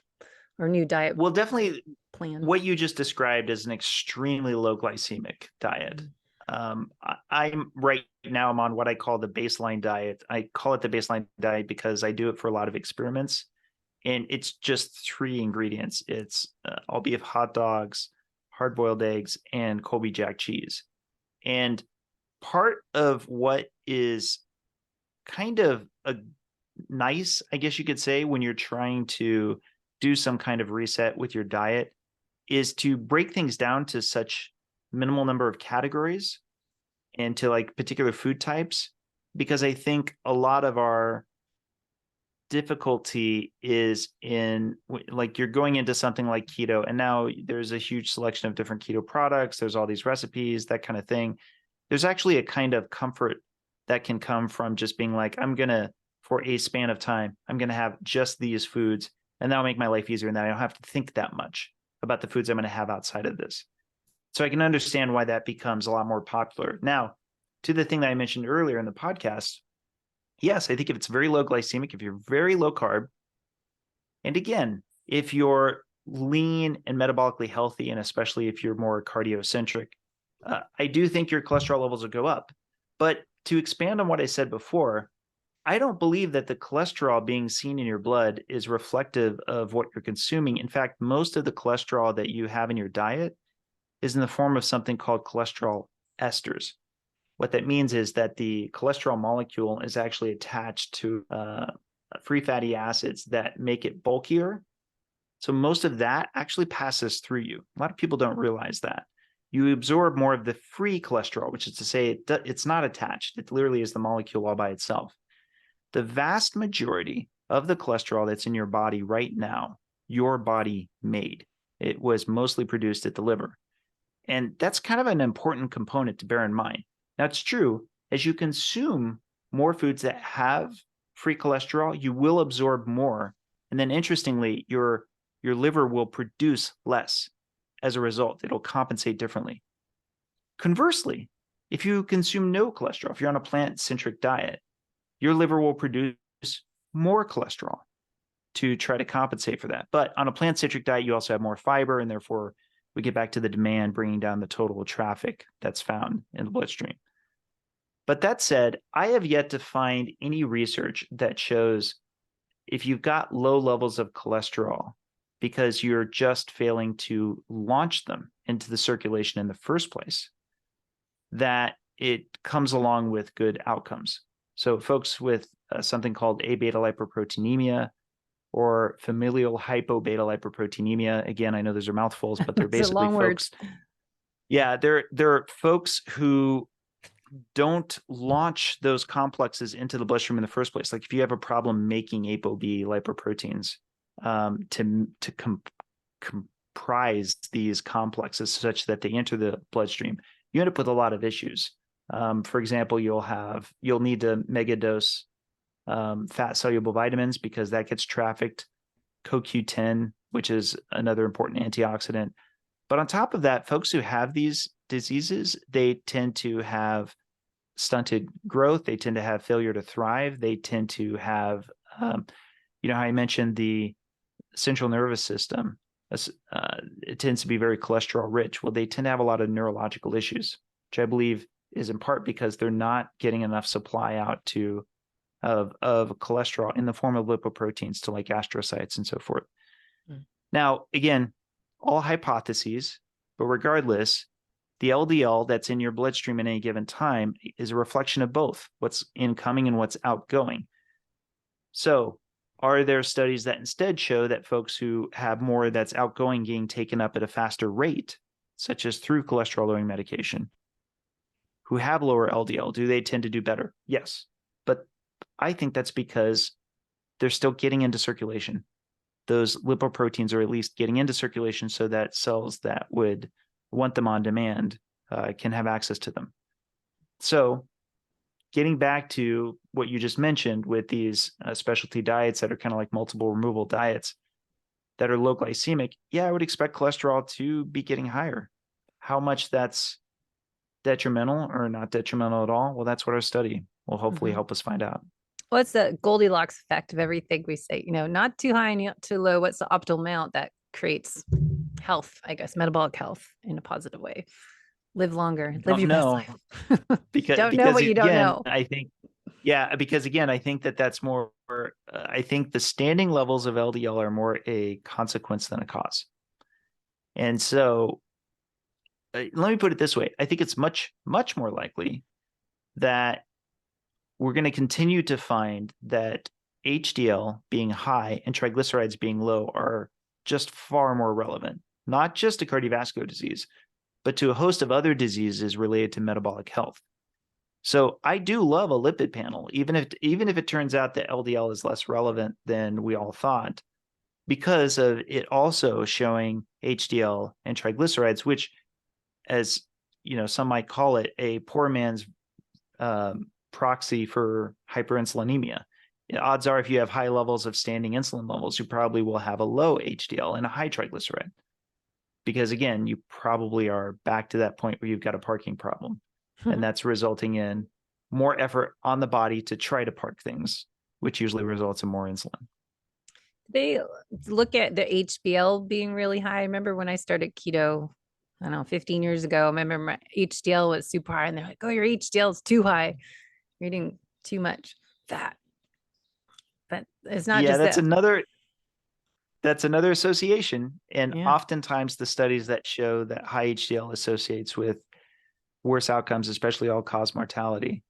or new diet? Well, definitely plan. What you just described is an extremely low glycemic diet. I'm right now, I'm on what I call the baseline diet. I call it the baseline diet because I do it for a lot of experiments, and it's just 3 ingredients. It's I'll be hot dogs, hard-boiled eggs, and Colby Jack cheese. And part of what is kind of a nice, I guess you could say, when you're trying to do some kind of reset with your diet is to break things down to such minimal number of categories and to like particular food types, because I think a lot of our difficulty is in like you're going into something like keto, and now there's a huge selection of different keto products. There's all these recipes, that kind of thing. There's actually a kind of comfort that can come from just being like, I'm going to, for a span of time, I'm going to have just these foods, and that'll make my life easier. And then I don't have to think that much about the foods I'm going to have outside of this. So I can understand why that becomes a lot more popular. Now, to the thing that I mentioned earlier in the podcast, yes, I think if it's very low glycemic, if you're very low carb, and again, if you're lean and metabolically healthy, and especially if you're more cardiocentric, I do think your cholesterol levels will go up. But to expand on what I said before, I don't believe that the cholesterol being seen in your blood is reflective of what you're consuming. In fact, most of the cholesterol that you have in your diet is in the form of something called cholesterol esters. What that means is that the cholesterol molecule is actually attached to free fatty acids that make it bulkier. So most of that actually passes through you. A lot of people don't realize that. You absorb more of the free cholesterol, which is to say it's not attached. It literally is the molecule all by itself. The vast majority of the cholesterol that's in your body right now, your body made. It was mostly produced at the liver. And that's kind of an important component to bear in mind. Now, it's true, as you consume more foods that have free cholesterol, you will absorb more. And then interestingly, your liver will produce less as a result. It'll compensate differently. Conversely, if you consume no cholesterol, if you're on a plant-centric diet, your liver will produce more cholesterol to try to compensate for that. But on a plant-centric diet, you also have more fiber, and therefore we get back to the demand, bringing down the total traffic that's found in the bloodstream. But that said, I have yet to find any research that shows if you've got low levels of cholesterol because you're just failing to launch them into the circulation in the first place, that it comes along with good outcomes. So folks with something called A-beta lipoproteinemia or familial hypo-beta-lipoproteinemia. Again, I know those are mouthfuls, but they're basically folks. Yeah, they're folks who don't launch those complexes into the bloodstream in the first place. Like if you have a problem making ApoB lipoproteins to comprise these complexes such that they enter the bloodstream, you end up with a lot of issues. For example, you'll need to megadose fat soluble vitamins because that gets trafficked, CoQ10, which is another important antioxidant. But on top of that, folks who have these diseases, they tend to have stunted growth. They tend to have failure to thrive. They tend to have, how I mentioned the central nervous system, it tends to be very cholesterol rich. Well, they tend to have a lot of neurological issues, which I believe is in part because they're not getting enough supply out of cholesterol in the form of lipoproteins to like astrocytes and so forth. Now, again, all hypotheses, but regardless, the LDL that's in your bloodstream at any given time is a reflection of both what's incoming and what's outgoing. So are there studies that instead show that folks who have more that's outgoing getting taken up at a faster rate, such as through cholesterol-lowering medication, who have lower LDL, do they tend to do better? Yes. But I think that's because they're still getting into circulation. Those lipoproteins are at least getting into circulation so that cells that would want them on demand can have access to them. So getting back to what you just mentioned with these specialty diets that are kind of like multiple removal diets that are low glycemic, yeah, I would expect cholesterol to be getting higher. How much that's detrimental or not detrimental at all? Well, that's what our study will hopefully help us find out. What's the Goldilocks effect of everything we say? Not too high, not too low. What's the optimal amount that creates health, I guess, metabolic health in a positive way? Live longer, live your best life. because know what you don't know. I think, because again, I think that's more, I think the standing levels of LDL are more a consequence than a cause. And so let me put it this way. I think it's much, much more likely that we're going to continue to find that HDL being high and triglycerides being low are just far more relevant, not just to cardiovascular disease, but to a host of other diseases related to metabolic health. So I do love a lipid panel, even if it turns out that LDL is less relevant than we all thought, because of it also showing HDL and triglycerides, which, as you know, some might call it a poor man's proxy for hyperinsulinemia. Odds are if you have high levels of standing insulin levels, you probably will have a low HDL and a high triglyceride. Because again, you probably are back to that point where you've got a parking problem. And that's resulting in more effort on the body to try to park things, which usually results in more insulin. They look at the HDL being really high. I remember when I started keto, I don't know, 15 years ago, I remember my HDL was super high and they're like, oh, your HDL is too high. You're eating too much fat. But it's not just that's that. that's another association. And Yeah. oftentimes the studies that show that high HDL associates with worse outcomes, especially all-cause mortality,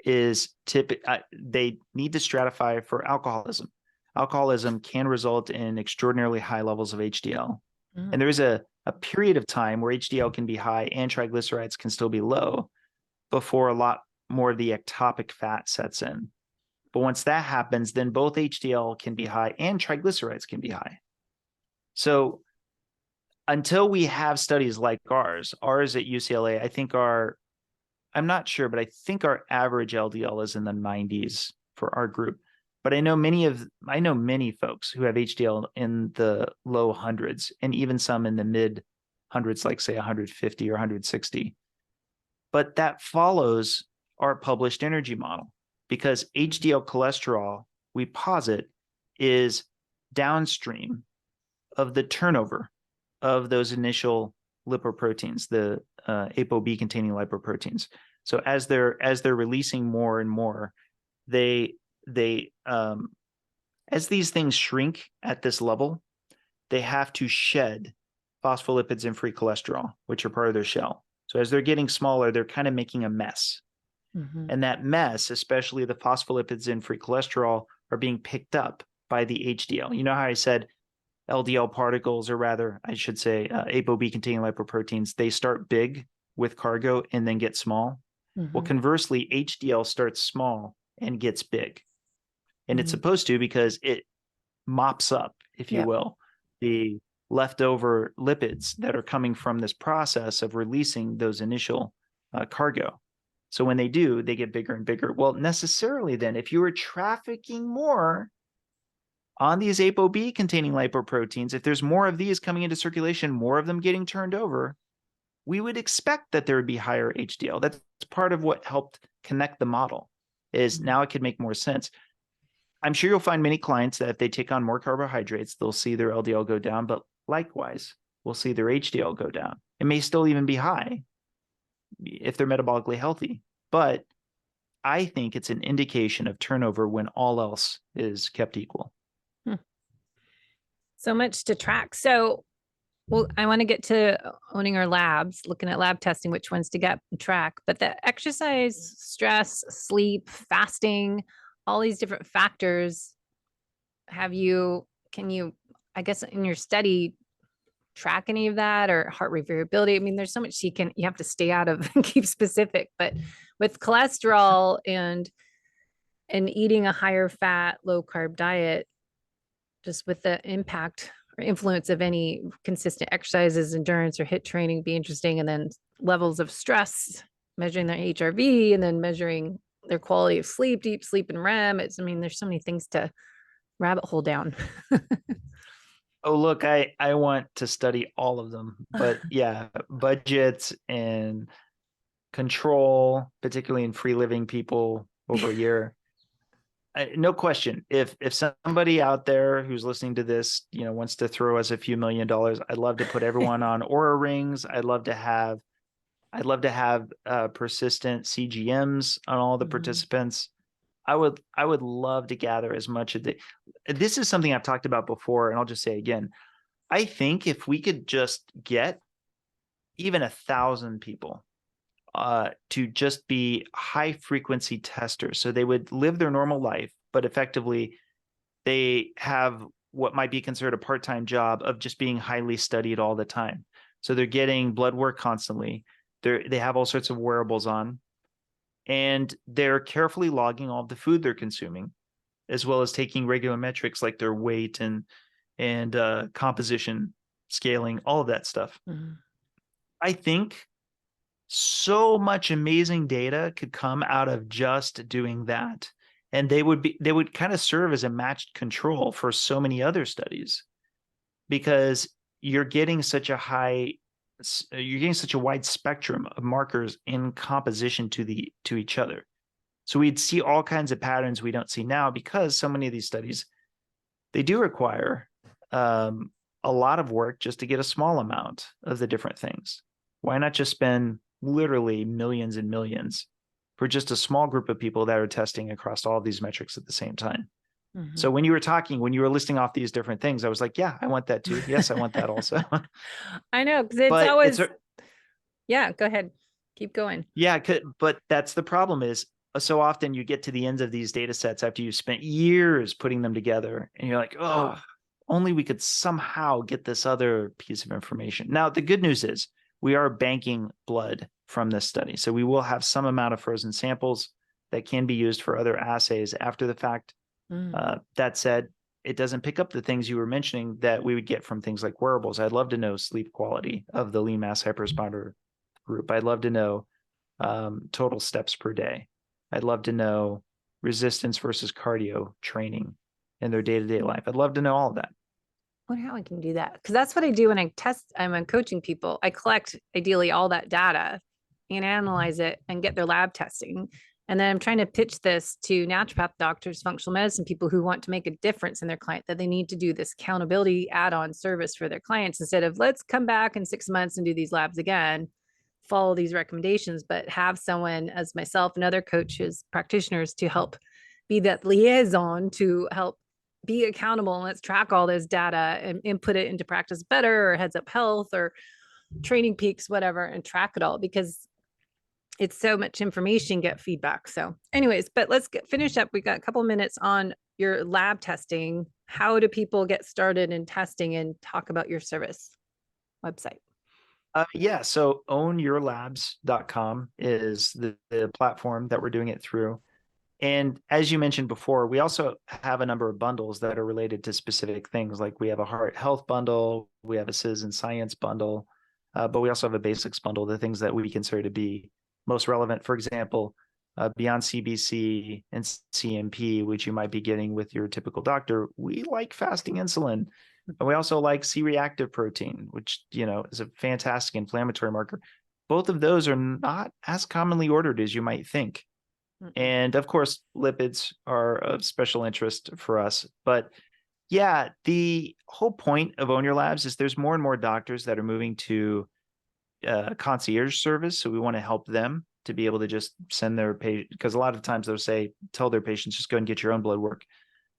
is they need to stratify for alcoholism. Alcoholism can result in extraordinarily high levels of HDL. And there is a period of time where HDL can be high and triglycerides can still be low before a lot more of the ectopic fat sets in. But once that happens, then both HDL can be high and triglycerides can be high. So until we have studies like ours at UCLA, I think I'm not sure, but I think our average LDL is in the 90s for our group. But I know many folks who have HDL in the low hundreds and even some in the mid hundreds, like say 150 or 160. But that follows our published energy model, because HDL cholesterol, we posit, is downstream of the turnover of those initial lipoproteins, the ApoB containing lipoproteins. So as they're releasing more and more, they as these things shrink at this level, they have to shed phospholipids and free cholesterol, which are part of their shell. So as they're getting smaller, they're kind of making a mess. And that mess, especially the phospholipids and free cholesterol, are being picked up by the HDL. You know how I said LDL particles, or rather, I should say, ApoB containing lipoproteins, they start big with cargo and then get small. Well, conversely, HDL starts small and gets big. And it's supposed to, because it mops up, if you will, the leftover lipids that are coming from this process of releasing those initial cargo. So when they do, they get bigger and bigger. Well, necessarily then, if you were trafficking more on these ApoB containing lipoproteins, if there's more of these coming into circulation, more of them getting turned over, we would expect that there would be higher HDL. That's part of what helped connect the model, is now it could make more sense. I'm sure you'll find many clients that if they take on more carbohydrates, they'll see their LDL go down, but likewise, we'll see their HDL go down. It may still even be high if they're metabolically healthy, but I think it's an indication of turnover when all else is kept equal. So much to track. So, well, I want to get to owning our labs, looking at lab testing, which ones to get and track, but the exercise, stress, sleep, fasting, all these different factors. Can you, I guess, in your study, track any of that, or heart rate variability? I mean, there's so much you have to stay out of and keep specific, but with cholesterol and eating a higher fat, low carb diet, just with the impact or influence of any consistent exercises, endurance or HIIT training, be interesting. And then levels of stress, measuring their HRV, and then measuring their quality of sleep, deep sleep and REM. There's so many things to rabbit hole down. Oh, look, I want to study all of them, but yeah, budgets and control, particularly in free living people over a year. No question. If somebody out there who's listening to this, wants to throw us a few $1 million, I'd love to put everyone on Oura rings. I'd love to have persistent CGMs on all the participants. I would love to gather as much of this is something I've talked about before, and I'll just say again, I think if we could just get even 1,000 people to just be high frequency testers. So they would live their normal life, but effectively they have what might be considered a part-time job of just being highly studied all the time. So they're getting blood work constantly. They have all sorts of wearables on, and they're carefully logging all the food they're consuming, as well as taking regular metrics like their weight and composition, scaling, all of that stuff. Mm-hmm. I think so much amazing data could come out of just doing that. And they would kind of serve as a matched control for so many other studies, because you're getting such a wide spectrum of markers in composition to each other. So we'd see all kinds of patterns we don't see now, because so many of these studies, they do require a lot of work just to get a small amount of the different things. Why not just spend literally millions and millions for just a small group of people that are testing across all of these metrics at the same time? Mm-hmm. So when you were listing off these different things, I was like, yeah, I want that too. Yes, I want that also. I know, because it's But always, yeah, go ahead. Keep going. Yeah, but that's the problem is, so often you get to the ends of these data sets after you've spent years putting them together, and you're like, oh, only we could somehow get this other piece of information. Now, the good news is we are banking blood from this study. So we will have some amount of frozen samples that can be used for other assays after the fact. That said, it doesn't pick up the things you were mentioning that we would get from things like wearables. I'd love to know sleep quality of the lean mass hyperresponder group. I'd love to know total steps per day. I'd love to know resistance versus cardio training in their day-to-day life. I'd love to know all of that. I wonder how I can do that, because that's what I do when I'm coaching people. I collect ideally all that data and analyze it and get their lab testing. And then I'm trying to pitch this to naturopath doctors, functional medicine people who want to make a difference in their client, that they need to do this accountability add-on service for their clients, instead of let's come back in 6 months and do these labs again, follow these recommendations, but have someone as myself and other coaches, practitioners, to help be that liaison to help be accountable, and let's track all this data and input it into Practice Better or Heads Up Health or Training Peaks, whatever, and track it all, because it's so much information, get feedback. So anyways, but let's finish up. We got a couple minutes on your lab testing. How do people get started in testing, and talk about your service website? Yeah, so ownyourlabs.com is the platform that we're doing it through. And as you mentioned before, we also have a number of bundles that are related to specific things. Like we have a heart health bundle, we have a citizen science bundle, but we also have a basics bundle, the things that we consider to be most relevant. For example, beyond CBC and CMP, which you might be getting with your typical doctor, we like fasting insulin. And we also like C-reactive protein, which, is a fantastic inflammatory marker. Both of those are not as commonly ordered as you might think. And of course, lipids are of special interest for us. But yeah, the whole point of Own Your Labs is there's more and more doctors that are moving to concierge service. So we want to help them to be able to just send their patient, because a lot of times they'll tell their patients, just go and get your own blood work,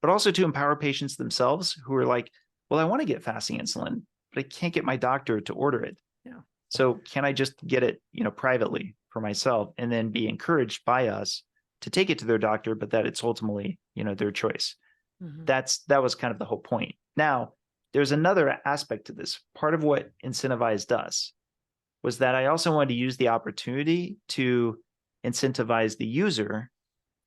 but also to empower patients themselves who are like, well, I want to get fasting insulin, but I can't get my doctor to order it. Yeah. So can I just get it, privately for myself, and then be encouraged by us to take it to their doctor, but that it's ultimately, their choice. That was kind of the whole point. Now, there's another aspect to this. Part of what incentivized us was that I also wanted to use the opportunity to incentivize the user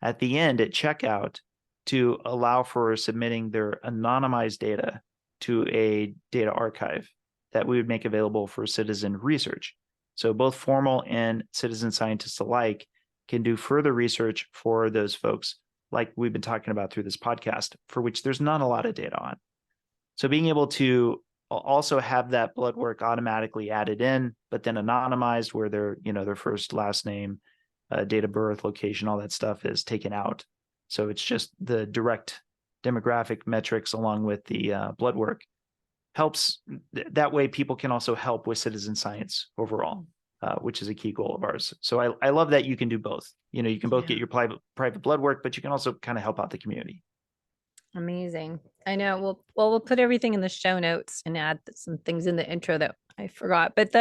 at the end at checkout to allow for submitting their anonymized data to a data archive that we would make available for citizen research. So both formal and citizen scientists alike can do further research for those folks, like we've been talking about through this podcast, for which there's not a lot of data on. So being able to also have that blood work automatically added in, but then anonymized, where their first, last name, date of birth, location, all that stuff is taken out. So it's just the direct demographic metrics along with the blood work helps. That way people can also help with citizen science overall, which is a key goal of ours. So I love that you can do both. You can both get your private blood work, but you can also kind of help out the community. Amazing. I know. We'll put everything in the show notes and add some things in the intro that I forgot. But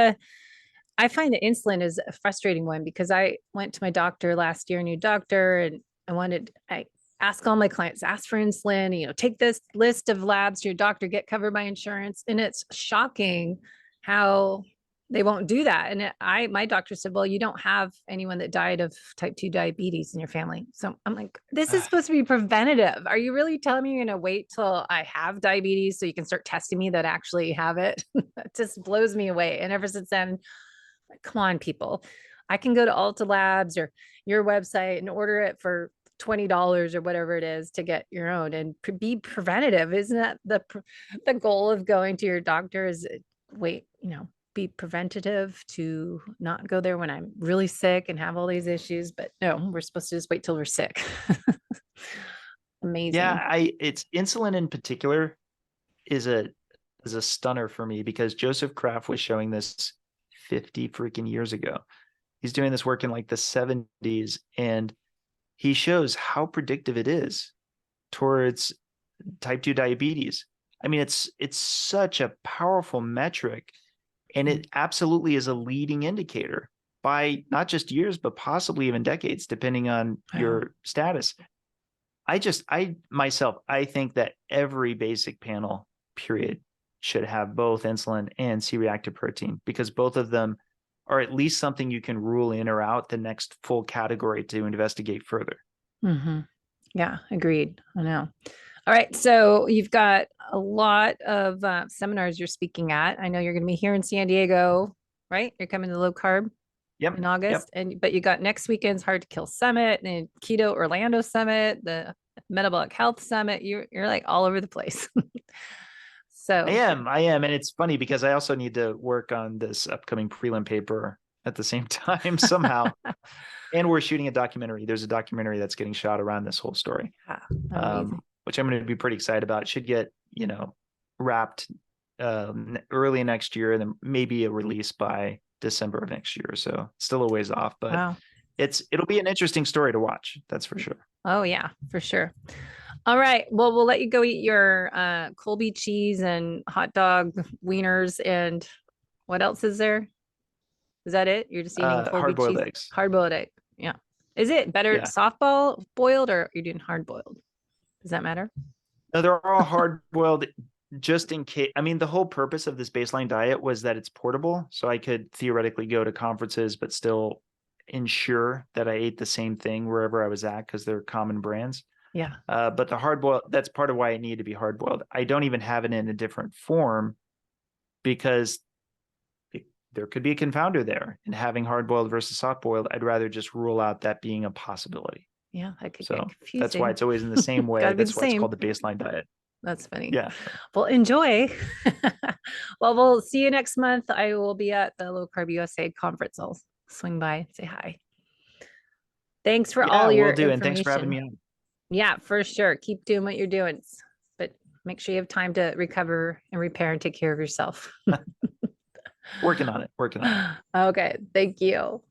I find that insulin is a frustrating one because I went to my doctor last year, a new doctor, and I ask all my clients, ask for insulin, take this list of labs to your doctor, get covered by insurance. And it's shocking how they won't do that. And my doctor said, well, you don't have anyone that died of type 2 diabetes in your family. So I'm like, this is supposed to be preventative. Are you really telling me you're going to wait till I have diabetes so you can start testing me that I actually have it? That just blows me away. And ever since then, like, come on, people. I can go to Ulta Labs or your website and order it for $20 or whatever it is to get your own and be preventative. Isn't that the goal of going to your doctor? Is wait, be preventative to not go there when I'm really sick and have all these issues. But no, we're supposed to just wait till we're sick. Amazing. Yeah, it's insulin in particular is a stunner for me because Joseph Kraft was showing this 50 freaking years ago. He's doing this work in like the 70s, and he shows how predictive it is towards type 2 diabetes. I mean, it's such a powerful metric, and it absolutely is a leading indicator by not just years, but possibly even decades, depending on your status. I think that every basic panel period should have both insulin and C-reactive protein, because both of them are at least something you can rule in or out the next full category to investigate further. Mm-hmm. Yeah, agreed. I know. All right. So you've got a lot of seminars you're speaking at. I know you're going to be here in San Diego, right? You're coming to the Low Carb in August. But you got next weekend's Hard to Kill Summit and Keto Orlando Summit, the Metabolic Health Summit. You're like all over the place. So I am. And it's funny because I also need to work on this upcoming prelim paper at the same time somehow. And we're shooting a documentary. There's a documentary that's getting shot around this whole story, which I'm going to be pretty excited about. It should get, wrapped early next year, and then maybe a release by December of next year. So still a ways off, but it'll be an interesting story to watch. That's for sure. Oh yeah, for sure. All right. Well, we'll let you go eat your Colby cheese and hot dog wieners. And what else is there? Is that it? You're just eating Colby hard-boiled cheese? eggs. Hard-boiled egg. Yeah. Is it better softball boiled or you're doing hard boiled? Does that matter? No, they're all hard-boiled just in case. I mean, the whole purpose of this baseline diet was that it's portable. So I could theoretically go to conferences, but still ensure that I ate the same thing wherever I was at because they're common brands. Yeah. But the hard boiled, that's part of why it needed to be hard boiled. I don't even have it in a different form because there could be a confounder there in having hard boiled versus soft boiled. I'd rather just rule out that being a possibility. Yeah. I could so get confusing. That's why it's always in the same way. That's why it's called the baseline diet. That's funny. Yeah. Well, enjoy. Well, we'll see you next month. I will be at the Low Carb USA conference. I'll swing by, say hi. Thanks for all your information. And thanks for having me on. Yeah, for sure. Keep doing what you're doing, but make sure you have time to recover and repair and take care of yourself. Working on it. Okay. Thank you.